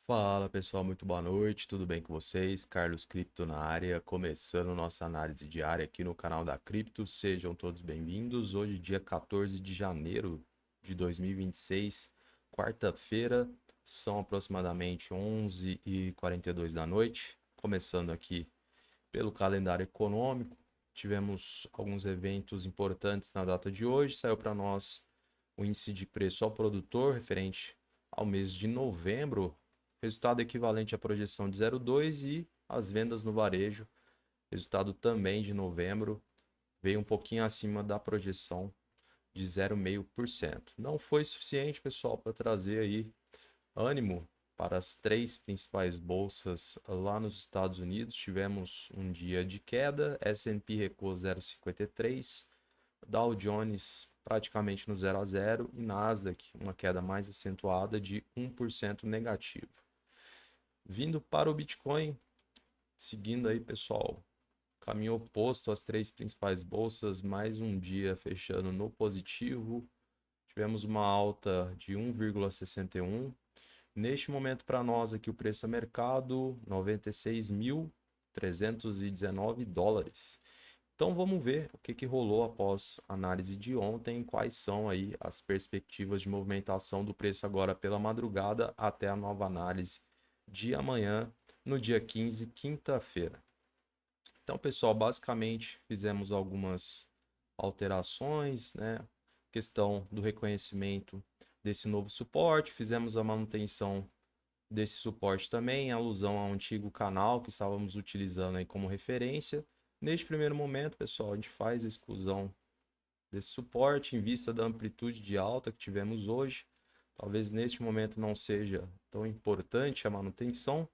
Fala pessoal, muito boa noite, tudo bem com vocês? Carlos Cripto na área, começando nossa análise diária aqui no canal da Cripto. Sejam todos bem-vindos. Hoje, dia 14 de janeiro de 2026, quarta-feira, são aproximadamente 11h42 da noite. Começando aqui pelo calendário econômico, tivemos alguns eventos importantes na data de hoje. Saiu para nós o índice de preço ao produtor referente ao mês de novembro, resultado equivalente à projeção de 0,2, e as vendas no varejo, resultado também de novembro, veio um pouquinho acima da projeção de 0,5%. Não foi suficiente, pessoal, para trazer aí ânimo para as três principais bolsas lá nos Estados Unidos. Tivemos um dia de queda, S&P recuou 0,53, Dow Jones praticamente no 0 a 0 e Nasdaq uma queda mais acentuada de 1% negativo. Vindo para o Bitcoin, seguindo aí, pessoal, caminho oposto às três principais bolsas, mais um dia fechando no positivo. Tivemos uma alta de 1,61. Neste momento, para nós aqui, o preço a mercado, 96.319 dólares. Então vamos ver o que rolou após a análise de ontem, quais são aí as perspectivas de movimentação do preço agora pela madrugada até a nova análise de amanhã, no dia 15, quinta-feira. Então, pessoal, basicamente fizemos algumas alterações, né? Questão do reconhecimento desse novo suporte, fizemos a manutenção desse suporte também, em alusão ao antigo canal que estávamos utilizando aí como referência. Neste primeiro momento, pessoal, a gente faz a exclusão desse suporte em vista da amplitude de alta que tivemos hoje. Talvez neste momento não seja tão importante a manutenção.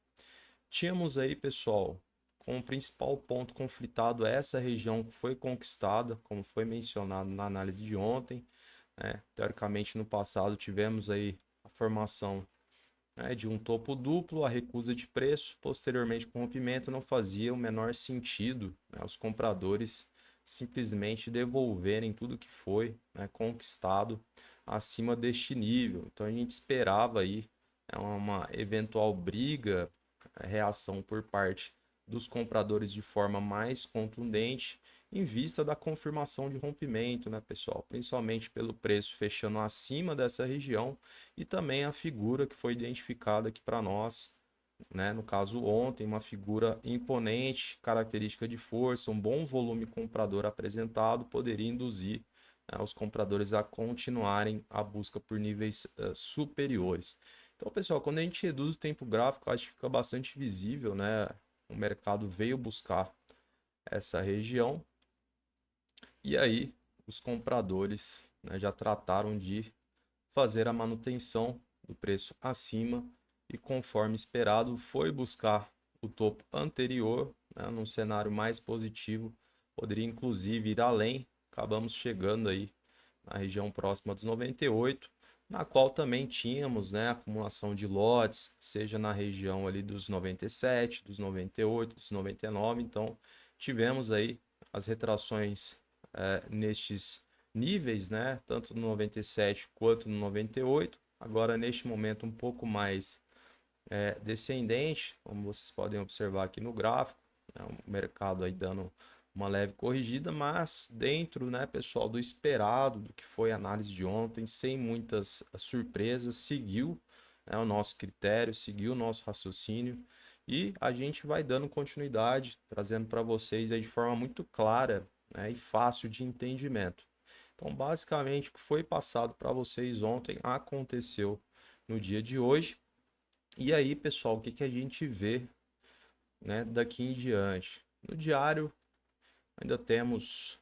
Tínhamos aí, pessoal, como principal ponto conflitado essa região que foi conquistada, como foi mencionado na análise de ontem, né? Teoricamente, no passado tivemos aí a formação, né, de um topo duplo, a recusa de preço, posteriormente com o rompimento, não fazia o menor sentido, né, os compradores simplesmente devolverem tudo que foi, né, conquistado acima deste nível. Então a gente esperava aí, né, uma eventual briga, reação por parte dos compradores de forma mais contundente, em vista da confirmação de rompimento, né, pessoal? Principalmente pelo preço fechando acima dessa região e também a figura que foi identificada aqui para nós, né? No caso ontem, uma figura imponente, característica de força, um bom volume comprador apresentado, poderia induzir, né, os compradores a continuarem a busca por níveis superiores. Então, pessoal, quando a gente reduz o tempo gráfico, acho que fica bastante visível, né? O mercado veio buscar essa região e aí os compradores, né, já trataram de fazer a manutenção do preço acima e, conforme esperado, foi buscar o topo anterior, né, num cenário mais positivo, poderia inclusive ir além. Acabamos chegando aí na região próxima dos 98, na qual também tínhamos, né, acumulação de lotes, seja na região ali dos 97, dos 98, dos 99. Então tivemos aí as retrações nestes níveis, né, tanto no 97 quanto no 98. Agora neste momento um pouco mais descendente, como vocês podem observar aqui no gráfico, né, o mercado aí dando uma leve corrigida, mas dentro, né, pessoal, do esperado, do que foi a análise de ontem, sem muitas surpresas, seguiu, né, o nosso critério, seguiu o nosso raciocínio, e a gente vai dando continuidade, trazendo para vocês aí de forma muito clara, né, e fácil de entendimento. Então, basicamente, o que foi passado para vocês ontem aconteceu no dia de hoje. E aí, pessoal, o que que a gente vê, né, daqui em diante? No diário, ainda temos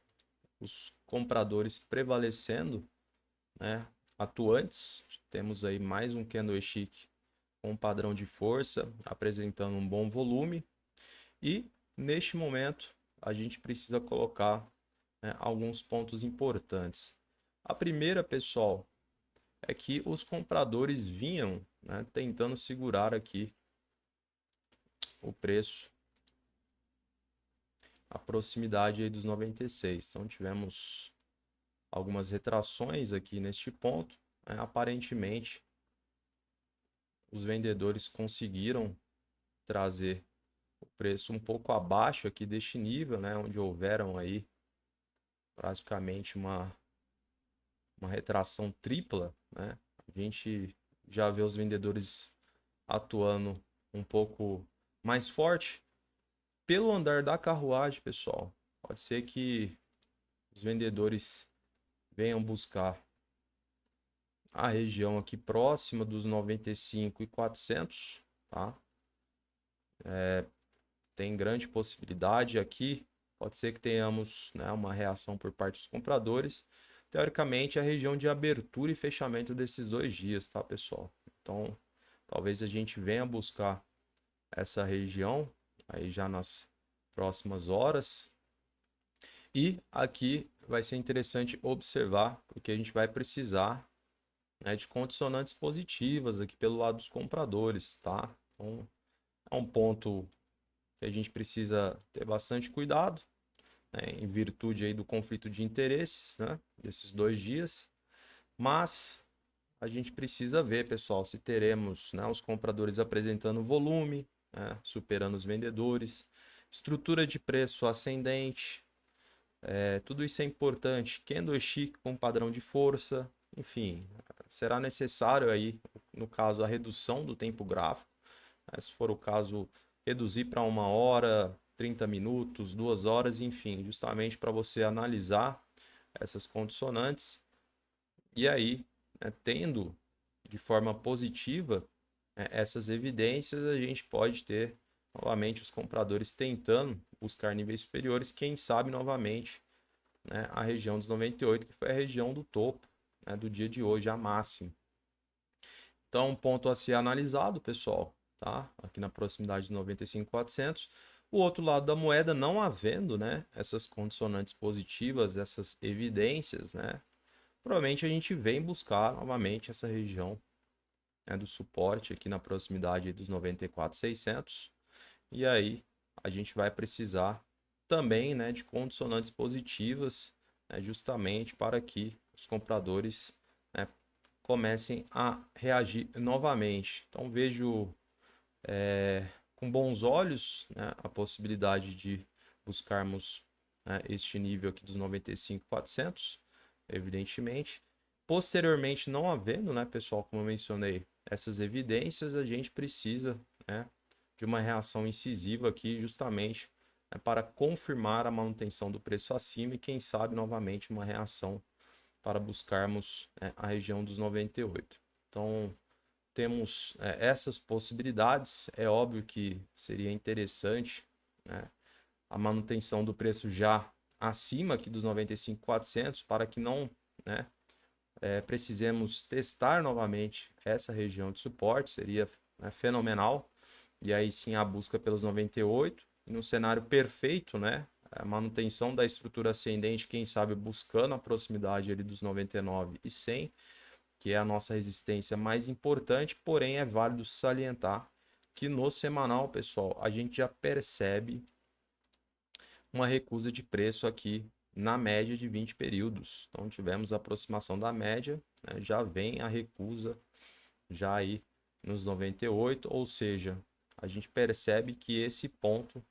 os compradores prevalecendo, né, atuantes. Temos aí mais um candlestick com um padrão de força, apresentando um bom volume. E, neste momento, a gente precisa colocar, né, alguns pontos importantes. A primeira, pessoal, é que os compradores vinham, né, tentando segurar aqui o preço, a proximidade aí dos 96. Então tivemos algumas retrações aqui neste ponto, né? Aparentemente os vendedores conseguiram trazer o preço um pouco abaixo aqui deste nível, né, onde houveram aí praticamente uma retração tripla, né? A gente já vê os vendedores atuando um pouco mais forte pelo andar da carruagem, pessoal. Pode ser que os vendedores venham buscar a região aqui próxima dos 95.400, tá? Tem grande possibilidade aqui, pode ser que tenhamos, né, uma reação por parte dos compradores. Teoricamente, é a região de abertura e fechamento desses 2 dias, tá, pessoal? Então, talvez a gente venha buscar essa região aí já nas próximas horas. E aqui vai ser interessante observar, porque a gente vai precisar, né, de condicionantes positivas aqui pelo lado dos compradores, tá? Então, é um ponto que a gente precisa ter bastante cuidado, né, em virtude aí do conflito de interesses, né, desses 2 dias. Mas a gente precisa ver, pessoal, se teremos, né, os compradores apresentando volume, né, superando os vendedores, estrutura de preço ascendente, tudo isso é importante. Candlestick com padrão de força, enfim, será necessário aí, no caso, a redução do tempo gráfico, né, se for o caso, reduzir para 1 hora, 30 minutos, 2 horas, enfim, justamente para você analisar essas condicionantes e aí, né, tendo de forma positiva, essas evidências, a gente pode ter novamente os compradores tentando buscar níveis superiores, quem sabe novamente, né, a região dos 98, que foi a região do topo, né, do dia de hoje, a máxima. Então, um ponto a ser analisado, pessoal, tá? Aqui na proximidade de 95.400. O outro lado da moeda, não havendo, né, essas condicionantes positivas, essas evidências, né, provavelmente a gente vem buscar novamente essa região, né, do suporte aqui na proximidade dos 94.600. E aí a gente vai precisar também, né, de condicionantes positivas, né, justamente para que os compradores, né, comecem a reagir novamente. Então vejo com bons olhos, né, a possibilidade de buscarmos, né, este nível aqui dos 95.400, evidentemente. Posteriormente, não havendo, né, pessoal, como eu mencionei, essas evidências, a gente precisa, né, de uma reação incisiva aqui, justamente, né, para confirmar a manutenção do preço acima e, quem sabe, novamente, uma reação para buscarmos, né, a região dos 98. Então, temos essas possibilidades. É óbvio que seria interessante, né, a manutenção do preço já acima aqui dos 95.400 para que não, né, precisemos testar novamente essa região de suporte, seria, né, fenomenal. E aí sim a busca pelos 98. E no cenário perfeito, né, a manutenção da estrutura ascendente, quem sabe buscando a proximidade ali dos 99 e 100, que é a nossa resistência mais importante, porém é válido salientar que no semanal, pessoal, a gente já percebe uma recusa de preço aqui na média de 20 períodos. Então tivemos a aproximação da média, né, já vem a recusa já aí nos 98, ou seja, a gente percebe que esse ponto,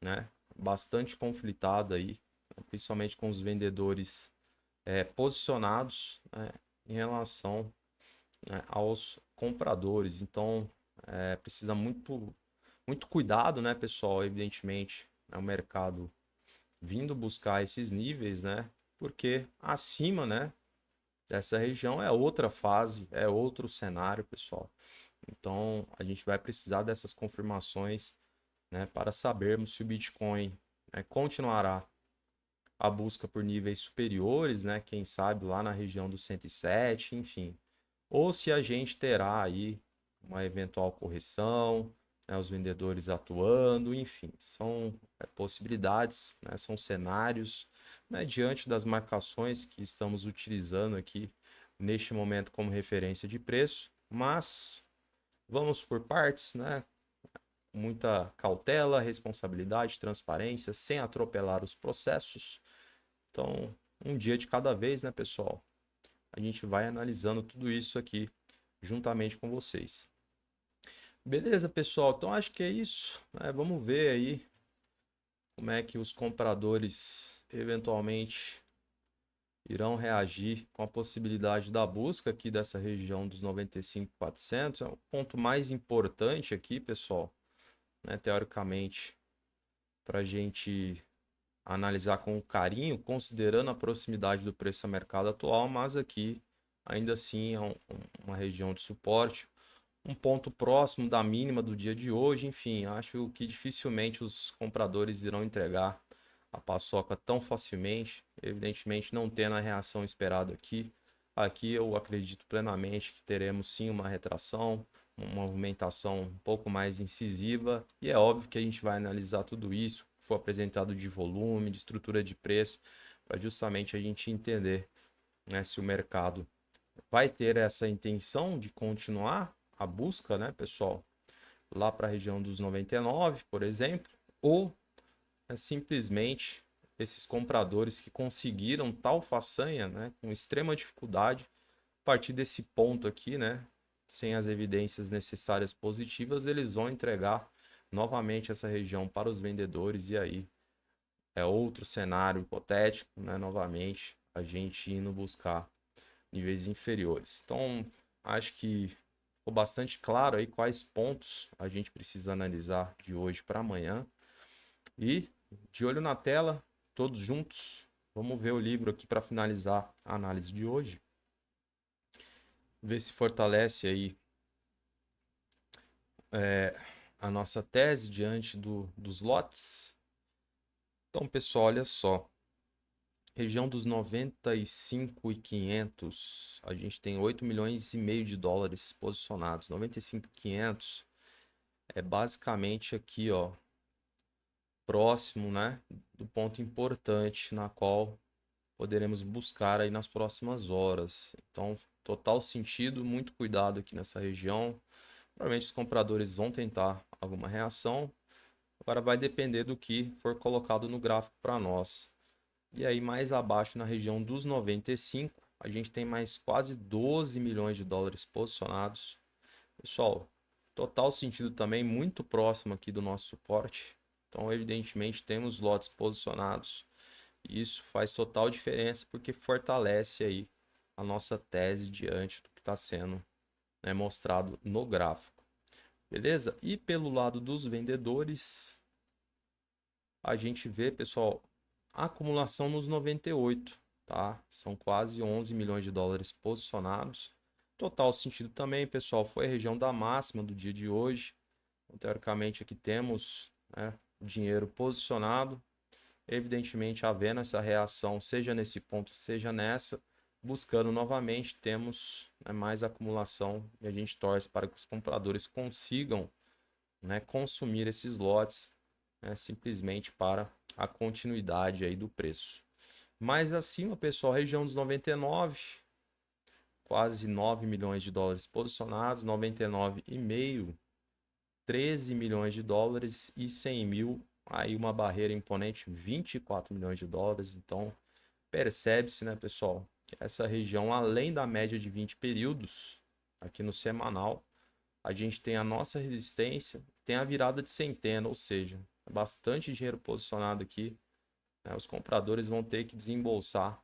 né, bastante conflitado aí, principalmente com os vendedores posicionados, né, em relação, né, aos compradores. Então, precisa muito cuidado, né, pessoal? Evidentemente, é o mercado vindo buscar esses níveis, né? Porque acima, né, dessa região é outra fase, é outro cenário, pessoal. Então, a gente vai precisar dessas confirmações, né, para sabermos se o Bitcoin, né, continuará a busca por níveis superiores, né, quem sabe lá na região dos 107, enfim, ou se a gente terá aí uma eventual correção, né, os vendedores atuando, enfim, são possibilidades, né, são cenários, né, diante das marcações que estamos utilizando aqui neste momento como referência de preço, mas vamos por partes, né, com muita cautela, responsabilidade, transparência, sem atropelar os processos. Então, um dia de cada vez, né, pessoal? A gente vai analisando tudo isso aqui juntamente com vocês. Beleza, pessoal. Então acho que é isso, né? Vamos ver aí como é que os compradores eventualmente irão reagir com a possibilidade da busca aqui dessa região dos 95.400. É o ponto mais importante aqui, pessoal, né? Teoricamente, para a gente analisar com carinho, considerando a proximidade do preço ao mercado atual, mas aqui ainda assim é uma região de suporte, um ponto próximo da mínima do dia de hoje. Enfim, acho que dificilmente os compradores irão entregar a paçoca tão facilmente, evidentemente não tendo a reação esperada aqui. Aqui eu acredito plenamente que teremos sim uma retração, uma movimentação um pouco mais incisiva, e é óbvio que a gente vai analisar tudo isso, que for apresentado de volume, de estrutura de preço, para justamente a gente entender, né, se o mercado vai ter essa intenção de continuar a busca, né, pessoal, lá para a região dos 99, por exemplo, ou é simplesmente esses compradores que conseguiram tal façanha, né, com extrema dificuldade, a partir desse ponto aqui, né, sem as evidências necessárias positivas, eles vão entregar novamente essa região para os vendedores, e aí é outro cenário hipotético, né, novamente a gente indo buscar níveis inferiores. Então, acho que ficou bastante claro aí quais pontos a gente precisa analisar de hoje para amanhã. E de olho na tela, todos juntos, vamos ver o livro aqui para finalizar a análise de hoje. Ver se fortalece aí a nossa tese diante dos lotes. Então, pessoal, olha só. Região dos 95.500, a gente tem 8,5 milhões de dólares posicionados. 95.500 é basicamente aqui, ó, próximo, né, do ponto importante na qual poderemos buscar aí nas próximas horas. Então, total sentido, muito cuidado aqui nessa região. Provavelmente os compradores vão tentar alguma reação. Agora vai depender do que for colocado no gráfico para nós. E aí mais abaixo na região dos 95, a gente tem mais quase 12 milhões de dólares posicionados. Pessoal, total sentido também muito próximo aqui do nosso suporte. Então, evidentemente, temos lotes posicionados. E isso faz total diferença porque fortalece aí a nossa tese diante do que está sendo, né, mostrado no gráfico. Beleza? E pelo lado dos vendedores, a gente vê, pessoal, a acumulação nos 98, tá? São quase 11 milhões de dólares posicionados. Total sentido também, pessoal, foi a região da máxima do dia de hoje. Então, teoricamente, aqui temos, né, dinheiro posicionado. Evidentemente, havendo essa reação, seja nesse ponto, seja nessa, buscando novamente, temos, né, mais acumulação e a gente torce para que os compradores consigam, né, consumir esses lotes, né, simplesmente para a continuidade aí do preço. Mais acima, pessoal, região dos 99, quase 9 milhões de dólares posicionados, 99,5, 13 milhões de dólares e 100 mil, aí uma barreira imponente, 24 milhões de dólares. Então, percebe-se, né, pessoal, que essa região, além da média de 20 períodos, aqui no semanal, a gente tem a nossa resistência, tem a virada de centena, ou seja, bastante dinheiro posicionado aqui, né? Os compradores vão ter que desembolsar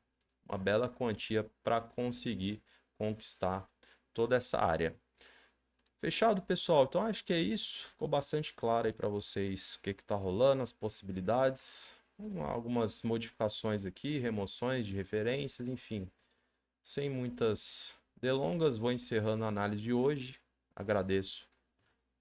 uma bela quantia para conseguir conquistar toda essa área. Fechado, pessoal? Então acho que é isso. Ficou bastante claro aí para vocês o que está rolando, as possibilidades, algumas modificações aqui, remoções de referências, enfim. Sem muitas delongas, vou encerrando a análise de hoje. Agradeço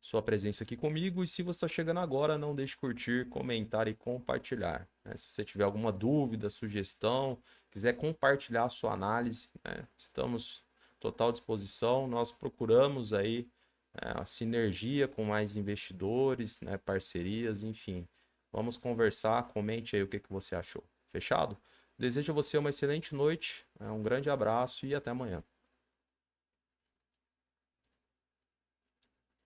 sua presença aqui comigo. E se você está chegando agora, não deixe de curtir, comentar e compartilhar, né? Se você tiver alguma dúvida, sugestão, quiser compartilhar a sua análise, né, estamos total disposição. Nós procuramos aí a sinergia com mais investidores, né, parcerias, enfim. Vamos conversar, comente aí o que você achou. Fechado? Desejo a você uma excelente noite, um grande abraço e até amanhã.